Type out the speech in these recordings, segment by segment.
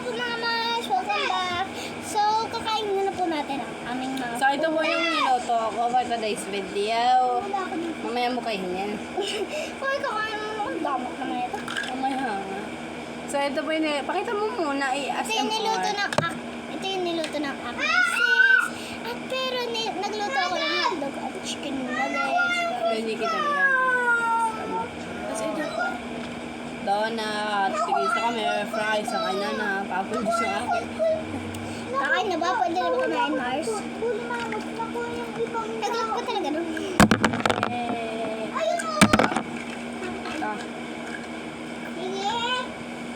po mga mas, welcome back. So, kakain muna po natin ang aming mga So, ito po yung niloto ko for today's video. Wala ako dito. Mamaya mo kainin. Hoy, kakain mo naman. Damot naman ito. Mamaya nga. So, ito po yung pakita mo muna. Ito yung niluto ng aking sis. At pero nagluto ako ng hotdog at chicken nuggets. Hindi kita yan. Tapos ito po. Donut. Tigis na kami. Fries. Sa kanya na. Papulis yung akin. Kakain na ba? Pwede na ba kumain, Mars? Nagluto ko talaga nun. Ayun o! Ah. Sige!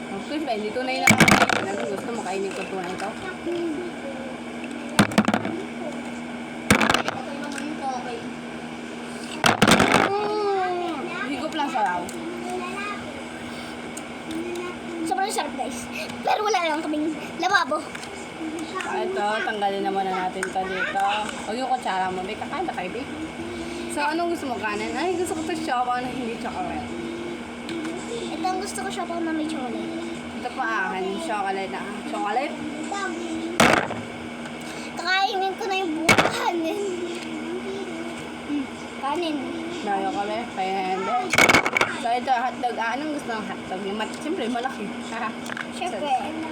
Okay, ba? Hindi tunay na kakainin. Ano gusto mo kainin ko tunay ito? Higop lang sa raw. Sobrang sarap, guys. Pero wala lang kaming lababo. Ito, tanggalin na muna natin ito dito. Huwag yung kutsara mo. May kakain na kayo, babe. So, anong gusto mo kanin? Ay, gusto ko ito siya na hindi chocolate. Ito ang gusto ko siya pa na may chocolate. Ito pa akin, chocolate na. Chocolate? Kakainin ko na yung buong kanin. Kanin. Bayo kami, kaya hindi. So, ito, hotdog. Anong gusto ng hotdog? Yung siyempre, malaki.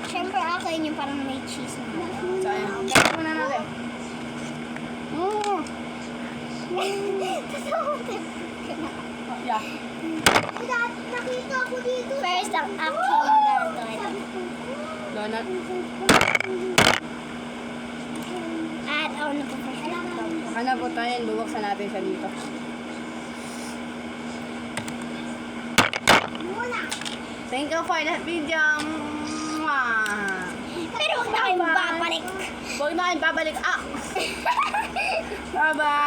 Siyempre akin yung parang may cheese na. So, ayan. Kaya muna natin. Yeah. Nakita ko dito. First ang aking gagawin. Donut. At ako na po first. Ano po tayo, bubuksan natin siya dito. Thank you for that video. Mwah. Pero huwag na kayong babalik. Huwag na kayo babalik. Ah! Bye-bye!